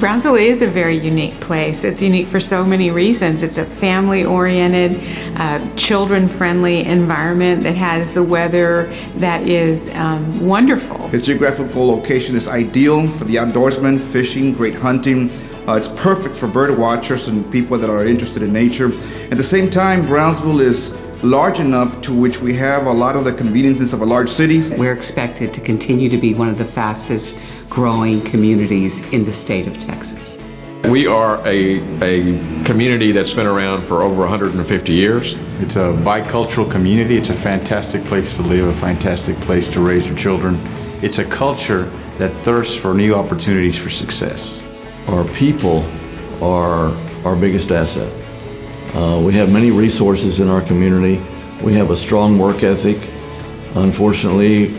Brownsville is a very unique place. It's unique for so many reasons. It's a family-oriented, children-friendly environment that has the weather that is wonderful. Its geographical location is ideal for the outdoorsman, fishing, great hunting. It's perfect for bird watchers and people that are interested in nature. At the same time, Brownsville is large enough to which we have a lot of the conveniences of a large city. We're expected to continue to be one of the fastest growing communities in the state of Texas. We are a community that's been around for over 150 years. It's a bicultural community. It's a fantastic place to live, a fantastic place to raise your children. It's a culture that thirsts for new opportunities for success. Our people are our biggest asset. We have many resources in our community. We have a strong work ethic. Unfortunately,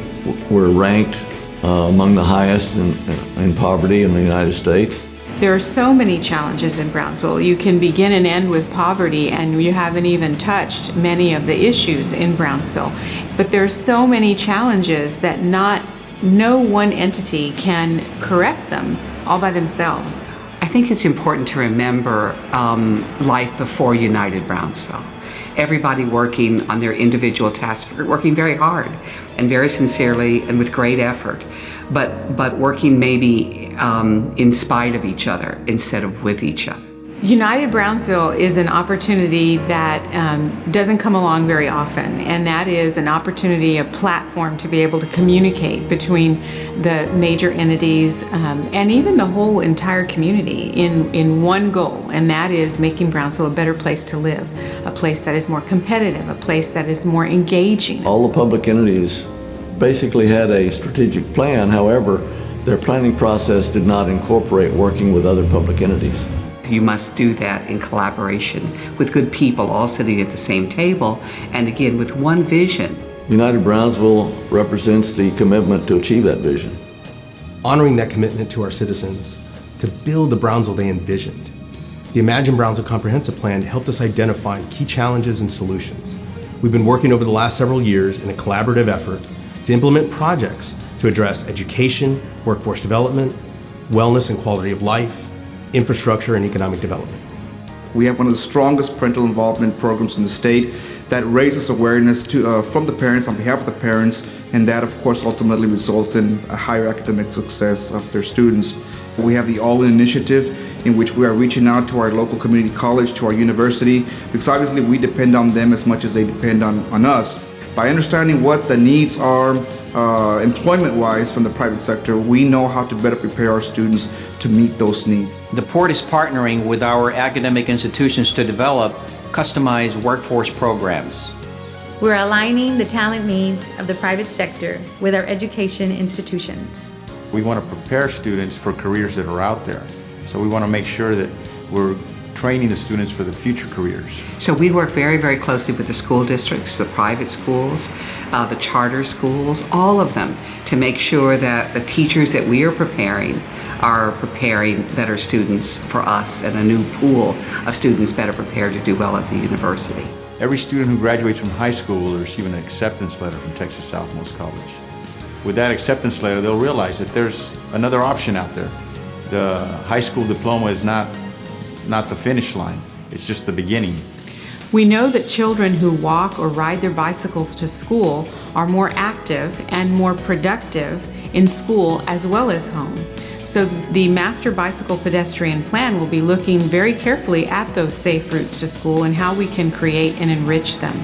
we're ranked among the highest in poverty in the United States. There are so many challenges in Brownsville. You can begin and end with poverty, and you haven't even touched many of the issues in Brownsville. But there's so many challenges that no one entity can correct them all by themselves. I think it's important to remember life before United Brownsville. Everybody working on their individual tasks, working very hard and very sincerely and with great effort, but working maybe in spite of each other instead of with each other. United Brownsville is an opportunity that doesn't come along very often, and that is an opportunity, a platform to be able to communicate between the major entities and even the whole entire community in one goal, and that is making Brownsville a better place to live, a place that is more competitive, a place that is more engaging. All the public entities basically had a strategic plan. However, their planning process did not incorporate working with other public entities. You must do that in collaboration with good people all sitting at the same table, and again with one vision. United Brownsville represents the commitment to achieve that vision. Honoring that commitment to our citizens to build the Brownsville they envisioned. The Imagine Brownsville Comprehensive Plan helped us identify key challenges and solutions. We've been working over the last several years in a collaborative effort to implement projects to address education, workforce development, wellness and quality of life, infrastructure, and economic development. We have one of the strongest parental involvement programs in the state that raises awareness from the parents on behalf of the parents, and that of course ultimately results in a higher academic success of their students. We have the All-In initiative, in which we are reaching out to our local community college, to our university, because obviously we depend on them as much as they depend on us. By understanding what the needs are employment-wise from the private sector, we know how to better prepare our students to meet those needs. The Port is partnering with our academic institutions to develop customized workforce programs. We're aligning the talent needs of the private sector with our education institutions. We want to prepare students for careers that are out there. So we want to make sure that we're training the students for the future careers. So we work very, very closely with the school districts, the private schools, the charter schools, all of them, to make sure that the teachers that we are preparing better students for us and a new pool of students better prepared to do well at the university. Every student who graduates from high school will receive an acceptance letter from Texas Southmost College. With that acceptance letter, they'll realize that there's another option out there. The high school diploma is not the finish line, it's just the beginning. We know that children who walk or ride their bicycles to school are more active and more productive in school as well as home. So the Master Bicycle Pedestrian Plan will be looking very carefully at those safe routes to school and how we can create and enrich them.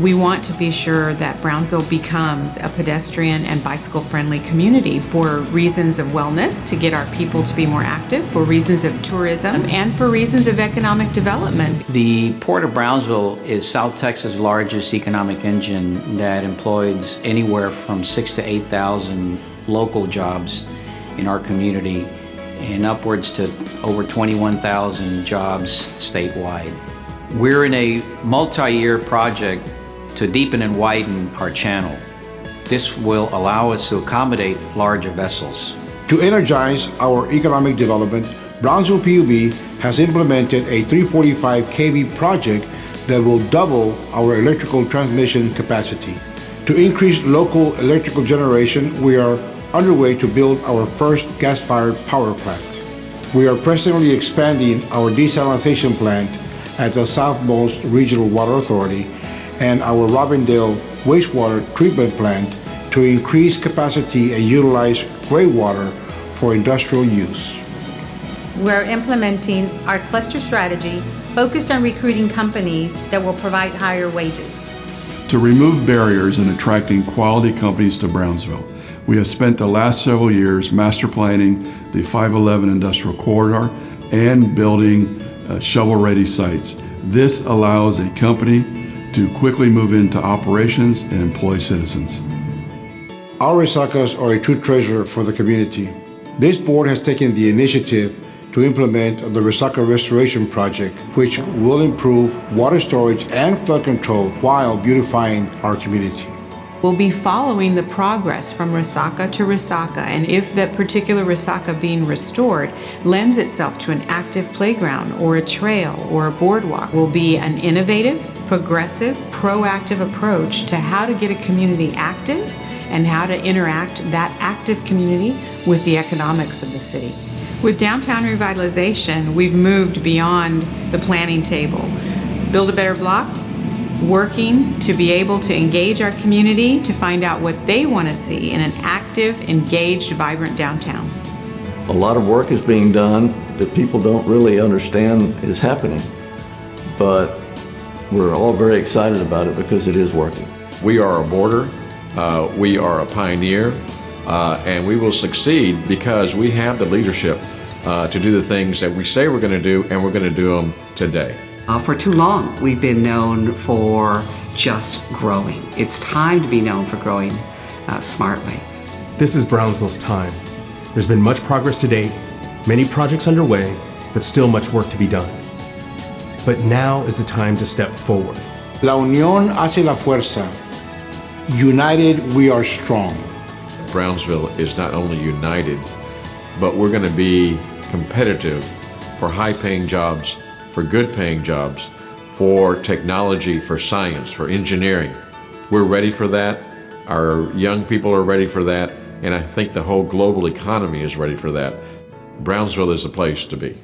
We want to be sure that Brownsville becomes a pedestrian and bicycle-friendly community for reasons of wellness, to get our people to be more active, for reasons of tourism, and for reasons of economic development. The Port of Brownsville is South Texas' largest economic engine that employs anywhere from 6,000 to 8,000 local jobs in our community and upwards to over 21,000 jobs statewide. We're in a multi-year project to deepen and widen our channel. This will allow us to accommodate larger vessels. To energize our economic development, Brownsville PUB has implemented a 345 kV project that will double our electrical transmission capacity. To increase local electrical generation, we are underway to build our first gas-fired power plant. We are presently expanding our desalination plant at the Southmost Regional Water Authority and our Robindale wastewater treatment plant to increase capacity and utilize gray water for industrial use. We're implementing our cluster strategy focused on recruiting companies that will provide higher wages. To remove barriers in attracting quality companies to Brownsville, we have spent the last several years master planning the 511 industrial corridor and building shovel-ready sites. This allows a company to quickly move into operations and employ citizens. Our Resacas are a true treasure for the community. This board has taken the initiative to implement the Resaca Restoration Project, which will improve water storage and flood control while beautifying our community. We'll be following the progress from Resaca to Resaca, and if that particular Resaca being restored lends itself to an active playground or a trail or a boardwalk, will be an innovative, progressive, proactive approach to how to get a community active and how to interact that active community with the economics of the city. With downtown revitalization, we've moved beyond the planning table. Build a better block, working to be able to engage our community to find out what they want to see in an active, engaged, vibrant downtown. A lot of work is being done that people don't really understand is happening, but we're all very excited about it because it is working. We are a border, we are a pioneer, and we will succeed because we have the leadership to do the things that we say we're going to do, and we're going to do them today. For too long, we've been known for just growing. It's time to be known for growing smartly. This is Brownsville's time. There's been much progress to date, many projects underway, but still much work to be done. But now is the time to step forward. La unión hace la fuerza. United, we are strong. Brownsville is not only united, but we're going to be competitive for high-paying jobs, for good-paying jobs, for technology, for science, for engineering. We're ready for that. Our young people are ready for that, and I think the whole global economy is ready for that. Brownsville is the place to be.